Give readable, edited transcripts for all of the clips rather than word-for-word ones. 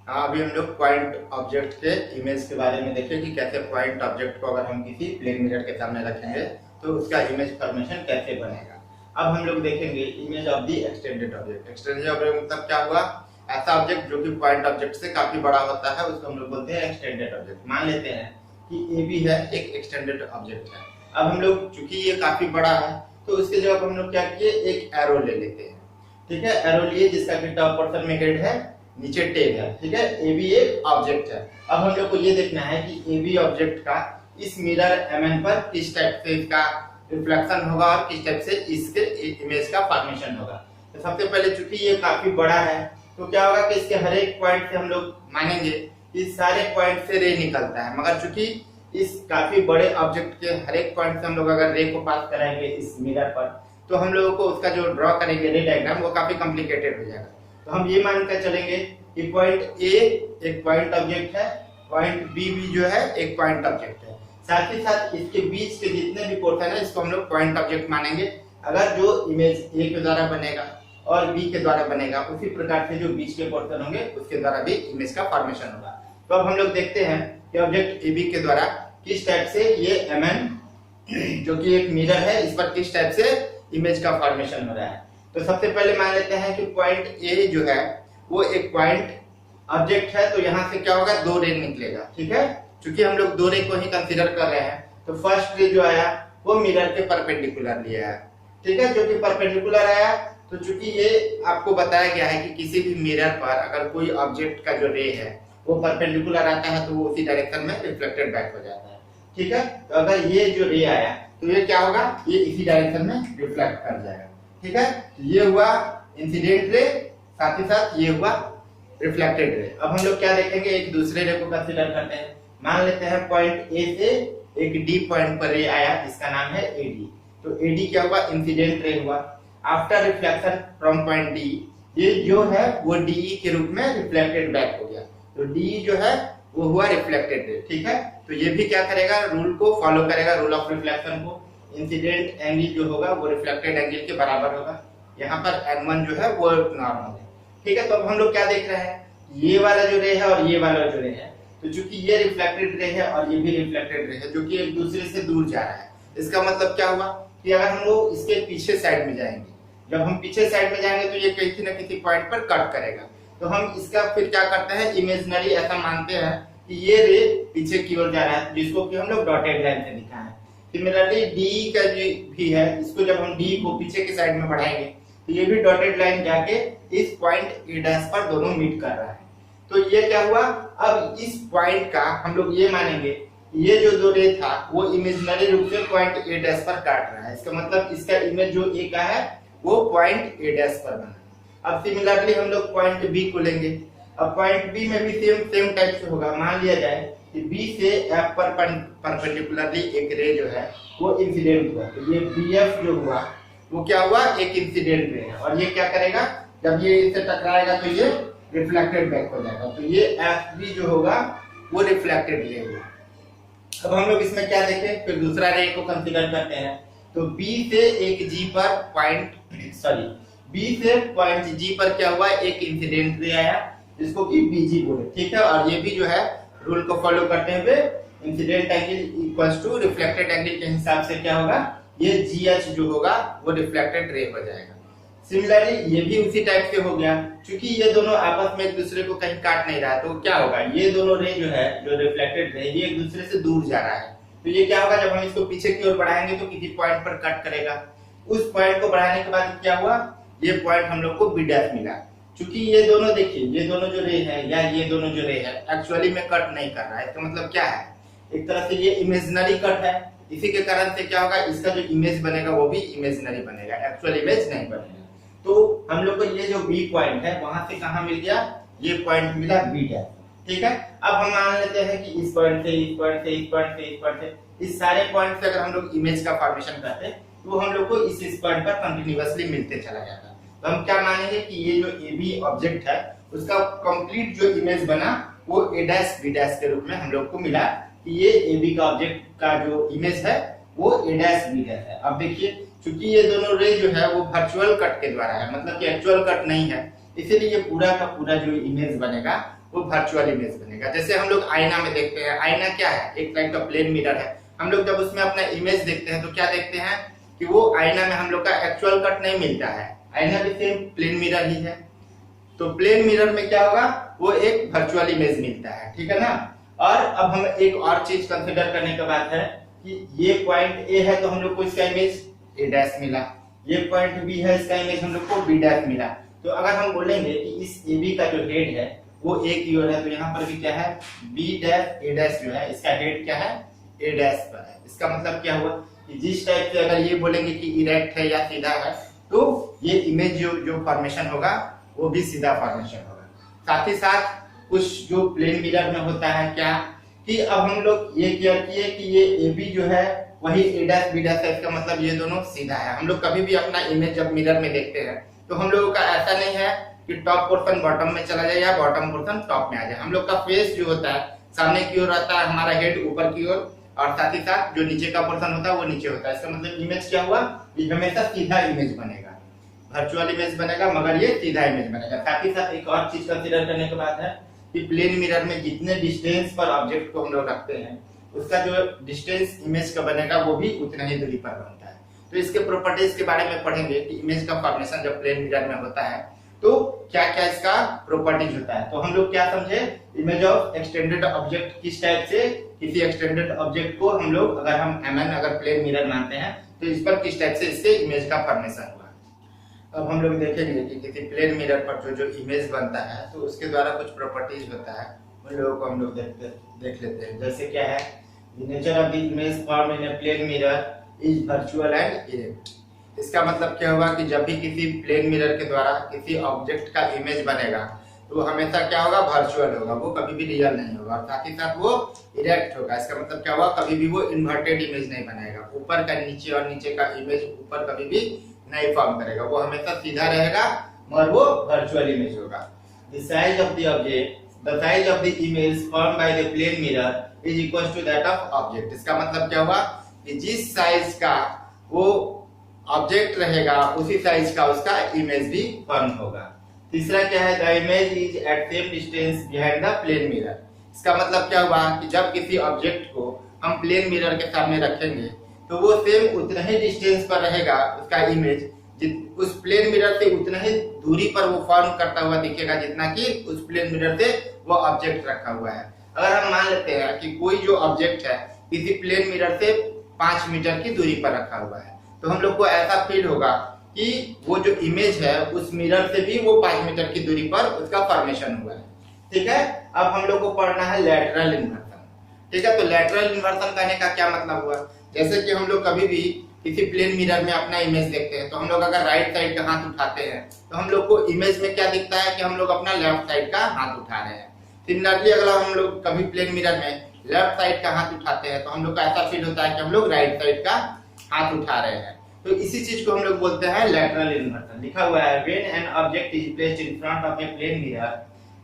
हाँ, अभी हम लोग पॉइंट ऑब्जेक्ट के इमेज के बारे में देखें कि कैसे पॉइंट ऑब्जेक्ट को अगर हम किसी प्लेन मिरर के सामने रखेंगे तो उसका इमेज फॉर्मेशन कैसे बनेगा। अब हम लोग देखेंगे image of the extended object. Extended object मतलब क्या हुआ, ऐसा ऑब्जेक्ट जो कि पॉइंट ऑब्जेक्ट से काफी बड़ा होता है उसको हम लोग बोलते हैं एक्सटेंडेड ऑब्जेक्ट। मान लेते हैं कि ए बी है, एक एक्सटेंडेड ऑब्जेक्ट है। अब हम लोग चूंकि ये काफी बड़ा है तो उसके जवाब हम लोग क्या किए, एक एरो ले लेते हैं। ठीक है, एरो लिए जिसका कि टॉप पोर्शन में हेड है, नीचे टेल है। ठीक है, ए बी एक ऑब्जेक्ट है। अब हम लोग को ये देखना है कि ए बी ऑब्जेक्ट का इस मिरर एमएन पर किस टाइप से इसका रिफ्लेक्शन होगा और किस टाइप से इसके इमेज का फॉर्मेशन होगा। तो सबसे पहले चूंकि ये काफी बड़ा है तो क्या होगा कि इसके हर एक पॉइंट से हम लोग मानेंगे कि सारे पॉइंट से रे निकलता है, मगर चूंकि इस काफी बड़े ऑब्जेक्ट के हर एक पॉइंट से हम लोग अगर रे को पास कराएंगे इस मिरर पर तो हम लोगों को उसका जो ड्रॉ करेंगे रे डायग्राम वो काफी कॉम्प्लिकेटेड हो जाएगा। तो हम ये मानकर चलेंगे कि पॉइंट ए एक पॉइंट ऑब्जेक्ट है, पॉइंट बी भी जो है एक पॉइंट ऑब्जेक्ट है। साथ ही साथ इसके बीच के जितने भी पोर्शन है इसको हम लोग पॉइंट ऑब्जेक्ट मानेंगे। अगर जो इमेज ए के द्वारा बनेगा और बी के द्वारा बनेगा उसी प्रकार से जो बीच के पोर्शन होंगे उसके द्वारा भी इमेज का फॉर्मेशन होगा। तो अब हम लोग देखते हैं कि ऑब्जेक्ट ए बी के द्वारा किस टाइप से ये एमएन जो कि एक मिरर है इस पर किस टाइप से इमेज का फॉर्मेशन हो रहा है। तो सबसे पहले मान लेते हैं कि पॉइंट ए जो है वो एक पॉइंट ऑब्जेक्ट है, तो यहाँ से क्या होगा, दो रे निकलेगा। ठीक है, क्योंकि हम लोग दो रे को ही कंसीडर कर रहे हैं तो फर्स्ट रे जो आया वो मिरर के परपेंडिकुलर लिया है। ठीक है, जो कि परपेंडिकुलर आया तो चूंकि ये आपको बताया गया है कि किसी भी मिरर पर अगर कोई ऑब्जेक्ट का जो रे है वो परपेंडिकुलर आता है तो वो उसी डायरेक्शन में रिफ्लेक्टेड बैक हो जाता है। ठीक है, तो अगर ये जो रे आया तो ये क्या होगा, ये इसी डायरेक्शन में रिफ्लेक्ट कर जाएगा। ठीक है, तो ये हुआ इंसिडेंट रे, साथ ही साथ ये हुआ रिफ्लेक्टेड रे। अब हम लोग क्या देखेंगे, एक दूसरे रे को कंसीडर करते हैं। मान लेते हैं पॉइंट ए से एक डी पॉइंट पर रे आया जिसका नाम है एडी। तो एडी क्या हुआ, इंसिडेंट रे हुआ। After reflection from point D ये जो है वो डीई के रूप में रिफ्लेक्टेड बैक हो गया। तो डीई जो है वो हुआ रिफ्लेक्टेड रे। ठीक है, तो ये भी क्या करेगा, रूल को फॉलो करेगा, रूल ऑफ रिफ्लेक्शन को। इंसिडेंट एंगल जो होगा वो रिफ्लेक्टेड एंगल के बराबर होगा। यहाँ पर n1 जो है वो नॉर्मल है। ठीक है, तो अब हम लोग क्या देख रहे हैं, ये वाला जो रे है और ये वाला जो रे है, तो चूंकि ये रिफ्लेक्टेड रे है और ये भी रिफ्लेक्टेड रे है जो कि एक दूसरे से दूर जा रहा है। इसका मतलब क्या हुआ कि अगर हम लोग इसके पीछे साइड में जाएंगे, जब हम पीछे साइड में जाएंगे तो ये किसी न किसी पॉइंट पर कट करेगा। तो हम इसका फिर क्या करते हैं, इमेजिनरी ऐसा मानते हैं कि ये रे पीछे की ओर जा रहा है जिसको कि हम लोग डॉटेड लाइन से दिखाएं। सिमिलरली डी का जो भी है इसको जब हम डी को पीछे की साइड में बढ़ाएंगे तो ये भी डॉटेड लाइन जाके इस पॉइंट ए डैश पर दोनों मीट कर रहा है। तो ये क्या हुआ, अब इस पॉइंट का हम लोग ये मानेंगे ये जो दो रे था वो इमेजिनरी रूप से पॉइंट ए डैश पर काट रहा है। इसका मतलब इसका इमेज जो ए का है वो पॉइंट ए डैश पर बना। अब सिमिलरली हम लोग पॉइंट बी को लेंगे। अब पॉइंट बी में भी सेम टाइप से होगा। मान लिया जाए कि बी से एफ पर परपेंडिकुलरली एक रे जो है वो इंसिडेंट हुआ। तो ये बी एफ जो हुआ वो क्या हुआ, एक इंसिडेंट रे है। और ये क्या करेगा, जब ये इससे टकराएगा तो ये रिफ्लेक्टेड बैक हो जाएगा। तो ये एफ बी जो होगा वो रिफ्लेक्टेड रे हुआ। अब हम लोग इसमें क्या देखें, फिर दूसरा रे को कंसीडर करते हैं। तो बी से एक जी पर बी से पॉइंट जी पर क्या हुआ, एक इंसिडेंट रे आया जिसको कि बीजी बोले। ठीक है, और ये भी जो है रूल को फॉलो करते हुए incident angle equals to reflected angle के हिसाब से क्या होगा, ये जीएच जो होगा वो रिफ्लेक्टेड रे हो जाएगा। सिमिलरली ये भी उसी टाइप से हो गया, क्योंकि ये दोनों आपस में एक दूसरे को कहीं काट नहीं रहा है तो क्या होगा, ये दोनों रे जो है जो रिफ्लेक्टेड रे ये एक दूसरे से दूर जा रहा है। तो ये क्या होगा, जब हम इसको पीछे की ओर बढ़ाएंगे तो किसी पॉइंट पर कट करेगा। उस पॉइंट को बढ़ाने के बाद क्या हुआ, ये पॉइंट हम लोग को बी डैश मिला। क्योंकि ये दोनों देखिए, ये दोनों जो रे है या ये दोनों जो रे है एक्चुअली में कट नहीं कर रहा है। इसका मतलब क्या है, एक तरह से ये इमेजिनरी कट है। इसी के कारण से क्या होगा, इसका जो इमेज बनेगा वो भी इमेजिनरी बनेगा, एक्चुअल इमेज नहीं बनेगा। तो हम लोग को ये जो बी पॉइंट है वहां से कहां मिल गया, ये पॉइंट मिला बी डैश। ठीक है, अब हम मान लेते हैं कि इस पॉइंट से इस पॉइंट से इस पॉइंट से इस पॉइंट से इस सारे पॉइंट से अगर हम लोग इमेज का फॉर्मेशन करते हैं तो हम लोग को इस पॉइंट पर कंटिन्यूअसली मिलते चला जाता। तो हम क्या मानेंगे कि ये जो ए बी ऑब्जेक्ट है उसका कंप्लीट जो इमेज बना वो ए डैश बी डैश के रूप में हम लोग को मिला कि ये ए बी का ऑब्जेक्ट का जो इमेज है वो ए डैश बी डैश है। अब देखिए, चूंकि ये दोनों रे जो है वो वर्चुअल कट के द्वारा है, मतलब कि एक्चुअल कट नहीं है, इसीलिए ये पूरा का पूरा जो इमेज बनेगा वो वर्चुअल इमेज बनेगा। जैसे हम लोग आईना में देखते हैं, आईना क्या है, एक टाइप का प्लेन मिरर है। हम लोग जब उसमें अपना इमेज देखते हैं तो क्या देखते हैं कि वो आईना में हम लोग का एक्चुअल कट नहीं मिलता है, आईना भी सेम प्लेन मिरर ही है। तो प्लेन मिरर में क्या होगा, वो एक वर्चुअल इमेज मिलता है, ठीक है ना। और अब हम एक और चीज कंसिडर करने के बाद है कि ये पॉइंट ए है तो हम लोग को इसका इमेज ए डैश मिला, ये पॉइंट बी है इसका इमेज हम लोग को बी डैश मिला। तो अगर हम बोलेंगे कि इस ए बी का जो हेड है वो ए की ओर है, तो यहाँ पर भी क्या है, बी डैश ए डैश जो है इसका हेड क्या है, ए डैश पर है। इसका मतलब क्या हुआ कि जिस टाइप से अगर ये बोलेंगे कि इरेक्ट है या सीधा है, तो ये इमेज जो फॉर्मेशन होगा वो भी सीधा फॉर्मेशन होगा। साथ ही साथ कुछ जो प्लेन मिरर में होता है क्या कि अब हम लोग ये क्लियर किए कि ये ए बी जो है वही ए डैश बी डैश है, इसका मतलब ये दोनों सीधा है। हम लोग कभी भी अपना इमेज जब मिरर में देखते हैं तो हम लोगों का ऐसा नहीं है कि टॉप पोर्शन बॉटम में चला जाए या बॉटम पोर्शन टॉप में आ जाए। हम लोग का फेस जो होता है सामने की ओर रहता है, हमारा हेड ऊपर की ओर, और साथ ही साथ जो नीचे का पोर्शन होता है वो नीचे होता है। इसका मतलब इमेज क्या हुआ, ये हमेशा सीधा इमेज बनेगा, वर्चुअल इमेज बनेगा मगर ये सीधा इमेज बनेगा। साथ ही साथ एक और चीज कंसीडर करने के बाद है कि प्लेन मिरर में जितने डिस्टेंस पर ऑब्जेक्ट को हम लोग रखते हैं उसका जो डिस्टेंस इमेज का बनेगा वो भी उतना ही दूरी पर बनता है। तो इसके प्रॉपर्टीज के बारे में पढ़ेंगे कि इमेज का फॉर्मेशन जब प्लेन मिरर में होता है तो क्या क्या इसका प्रॉपर्टीज होता है। तो हम लोग क्या समझे, इमेज ऑफ एक्सटेंडेड ऑब्जेक्ट किस टाइप से, किसी एक्सटेंडेड ऑब्जेक्ट को हम लोग अगर हम एमएन अगर प्लेन मिरर मानते हैं तो इस पर किस टाइप से इससे इमेज का फॉर्मेशन हुआ। अब हम लोग देखेंगे कि किसी प्लेन मिरर पर जो इमेज बनता है तो उसके द्वारा कुछ प्रॉपर्टीज होता है, उन लोगों को हम लोग देख लेते हैं। जैसे क्या है, the nature of the image form in a plane mirror is virtual and erect. इसका मतलब क्या होगा कि जब भी किसी प्लेन मिरर के द्वारा किसी ऑब्जेक्ट का इमेज बनेगा तो वो हमेशा क्या होगा, वर्चुअल होगा, वो कभी भी रियल नहीं होगा, और साथ ही साथ वो इरेक्ट होगा। इसका मतलब क्या होगा, कभी भी वो इन्वर्टेड इमेज नहीं बनाएगा, ऊपर का नीचे और नीचे का इमेज ऊपर कभी भी नहीं फॉर्म करेगा, वो हमेशा सीधा रहेगा और वो वर्चुअल इमेज होगा। The size of the object, the size of the image form by the plane mirror is equal to that of object. इसका मतलब क्या हुआ कि जिस साइज का वो ऑब्जेक्ट रहेगा उसी साइज का उसका इमेज भी फॉर्म होगा। तीसरा क्या है, the image is at same distance behind the plane mirror. इसका मतलब क्या हुआ कि जब किसी ऑब्जेक्ट को हम प्लेन मिरर के सामने रखेंगे तो वो सेम उतना ही डिस्टेंस पर रहेगा, उसका इमेज उस प्लेन मिरर से उतना ही दूरी पर वो फॉर्म करता हुआ दिखेगा जितना कि उस प्लेन मिरर से वो ऑब्जेक्ट रखा हुआ है। अगर हम मान लेते हैं कि कोई जो ऑब्जेक्ट है किसी प्लेन मिरर से 5 मीटर की दूरी पर रखा हुआ है तो हम लोग को ऐसा फील होगा कि वो जो इमेज है उस मिरर से भी वो 5 मीटर की दूरी पर उसका फॉर्मेशन हुआ है। ठीक है, अब हम लोग को पढ़ना है लैटरल इन्वर्सन। ठीक है, तो लैटरल इन्वर्सन कहने का क्या मतलब हुआ, जैसे कि हम लोग कभी भी किसी प्लेन मिरर में अपना इमेज देखते हैं तो हम लोग अगर राइट साइड का हाथ उठाते हैं तो हम लोग को इमेज में क्या दिखता है कि हम लोग अपना लेफ्ट साइड का हाथ उठा रहे हैं। सिमिलरली अगर हम लोग कभी प्लेन मिरर में लेफ्ट साइड का हाथ उठाते हैं तो हम लोग को ऐसा फील होता है कि हम लोग राइट साइड का हाथ उठा रहे हैं। तो इसी चीज को हम लोग बोलते हैं लैटरल इन्वर्सन। लिखा हुआ है, when an object is placed in front of a plane mirror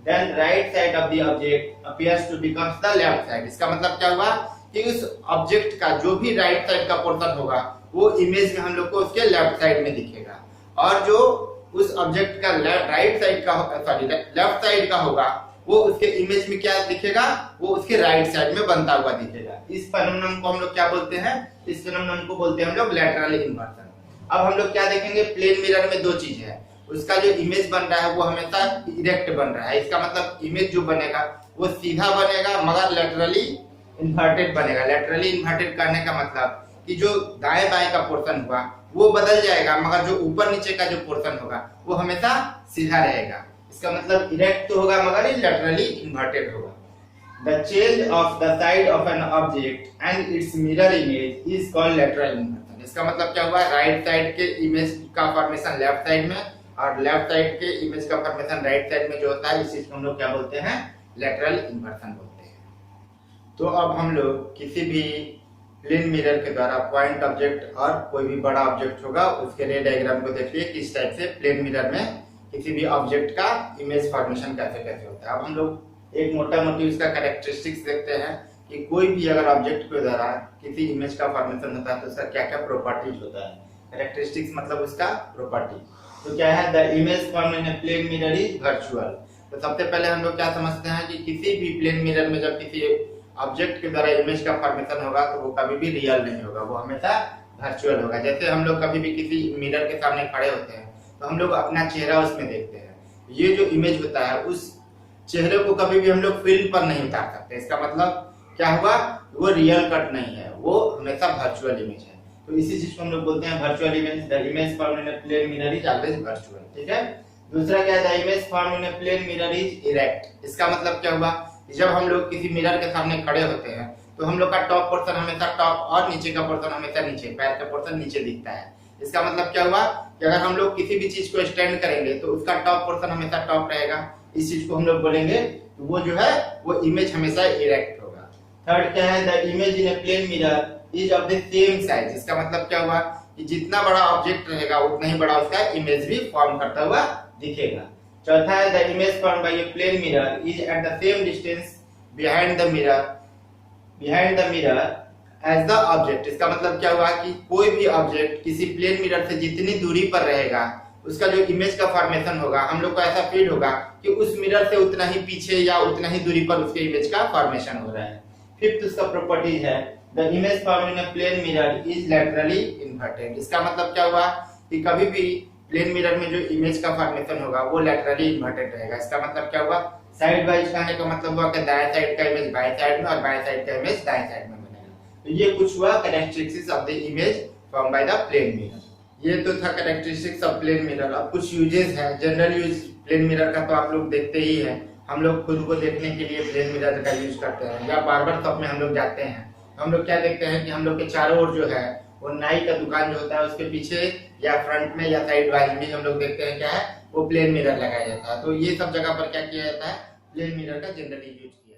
then right side of the object appears to becomes the left side. इसका मतलब क्या हुआ कि उस ऑब्जेक्ट का जो भी राइट साइड का पोर्शन होगा वो इमेज में हम लोग को उसके लेफ्ट साइड में दिखेगा, और जो उस ऑब्जेक्ट का राइट साइड का सॉरी लेफ्ट साइड का होगा वो उसके इमेज में क्या दिखेगा, वो उसके राइट साइड में बनता हुआ दिखेगा। इस फेनोमेनन को हम लोग क्या बोलते हैं, इस फेनोमेनन को बोलते हैं हम लोग लैटरल इन्वर्सन। अब हम लोग क्या देखेंगे, प्लेन मिरर में दो चीज है, उसका जो इमेज बन रहा है वो हमेशा इरेक्ट बन रहा है। इसका मतलब इमेज जो बनेगा वो सीधा बनेगा मगर लैटरली इन्वर्टेड बनेगा। लैटरली इन्वर्टेड करने का मतलब कि जो दाएं बाएं का पोर्शन हुआ वो बदल जाएगा मगर जो ऊपर नीचे का जो पोर्शन होगा वो हमेशा सीधा रहेगा। इसका मतलब इरेक्ट तो होगा मगर लैटरली इन्वर्टेड होगा। The change of the side of an object and its mirror image is called lateral inversion। इसका मतलब क्या हुआ, राइट साइड के इमेज का फॉर्मेशन लेफ्ट साइड में और लेफ्ट साइड के इमेज का फॉर्मेशन राइट साइड में जो होता है इस चीज को हम लोग क्या बोलते हैं, लैटरल इन्वर्सन बोलते हैं। तो अब हम लोग किसी भी प्लेन मिरर के द्वारा पॉइंट ऑब्जेक्ट और कोई भी बड़ा ऑब्जेक्ट होगा उसके रे डायग्राम को देखिए किस टाइप से प्लेन मिरर में किसी भी ऑब्जेक्ट का इमेज फॉर्मेशन कैसे कैसे होता है। अब हम लोग एक मोटा मोटी उसका कैरेक्टरिस्टिक्स देखते हैं कि कोई भी अगर ऑब्जेक्ट के द्वारा किसी इमेज का फॉर्मेशन होता है तो उसका क्या क्या प्रॉपर्टीज होता है। कैरेक्टरिस्टिक्स मतलब उसका प्रॉपर्टी। तो क्या है, the image form in a plane mirror is virtual. तो सबसे पहले हम लोग क्या समझते हैं कि किसी भी प्लेन मिरर में जब किसी ऑब्जेक्ट के द्वारा इमेज का फॉर्मेशन होगा तो वो कभी भी रियल नहीं होगा, वो हमेशा वर्चुअल होगा। जैसे हम लोग कभी भी किसी मिरर के सामने खड़े होते हैं तो हम लोग अपना चेहरा उसमें देखते हैं, ये जो इमेज होता है उस चेहरे को कभी भी हम लोग फिल्म पर नहीं उतार सकते। इसका मतलब क्या हुआ, वो रियल कट नहीं है, वो हमेशा वर्चुअल इमेज है। तो इसी चीज को हम लोग बोलते हैं virtual image. The image formed in a plane mirror is always virtual. ठीक है। दूसरा क्या है, the image formed in a plane mirror is erect. इसका मतलब क्या हुआ, जब हम लोग किसी मिरर के सामने खड़े होते हैं तो हम लोग का टॉप पोर्शन हमेशा टॉप और नीचे का पोर्शन हमेशा नीचे, पैर का पोर्शन नीचे दिखता है। इसका मतलब क्या हुआ कि अगर हम लोग किसी भी चीज को स्टैंड करेंगे तो उसका टॉप पोर्शन हमेशा टॉप रहेगा। इस चीज को हम लोग बोलेंगे तो वो जो है वो इमेज हमेशा इरेक्ट होगा। थर्ड क्या है, the image in a plane mirror is of the same size. इसका मतलब क्या हुआ कि जितना बड़ा ऑब्जेक्ट रहेगा उतना ही बड़ा उसका इमेज भी फॉर्म करता हुआ दिखेगा। चौथा है, the image formed by a plane mirror is at the same distance behind the mirror as the object. इसका मतलब क्या हुआ कि कोई भी ऑब्जेक्ट किसी प्लेन मिरर से जितनी दूरी पर रहेगा उसका जो इमेज का फॉर्मेशन होगा हम लोग को ऐसा फील होगा कि उस मिरर से उतना ही पीछे या उतना ही दूरी पर उसके इमेज का फॉर्मेशन हो रहा है। फिफ्थ उसका प्रॉपर्टीज है, the image formed in a plane mirror is laterally inverted. इसका मतलब क्या हुआ कि कभी भी प्लेन मिरर में जो इमेज का फॉर्मेशन होगा वो लैटरली इन्वर्टेड रहेगा। इसका मतलब क्या हुआ, साइड वाइज कहने का मतलब हुआ कि दाएं साइड का इमेज बाएं साइड में और बाएं साइड का इमेज दाएं साइड में बनेगा। तो ये कुछ हुआ characteristics of the image form by the plane mirror. ये तो था कैरेक्टरिस्टिक्स ऑफ प्लेन मिरर। अब कुछ यूजेस हैं। जनरल यूज प्लेन मिरर का तो आप लोग देखते ही हैं, हम लोग खुद को देखने के लिए प्लेन मिरर का यूज करते हैं, या बार्बर शॉप में हम लोग जाते हैं हम लोग क्या देखते हैं कि हम लोग के चारों ओर जो है वो नाई का दुकान जो होता है उसके पीछे या फ्रंट में या साइड वाइज भी हम लोग देखते हैं क्या है वो प्लेन मिरर लगाया जाता है। तो ये सब जगह पर क्या किया जाता है, प्लेन मिरर का जनरली यूज किया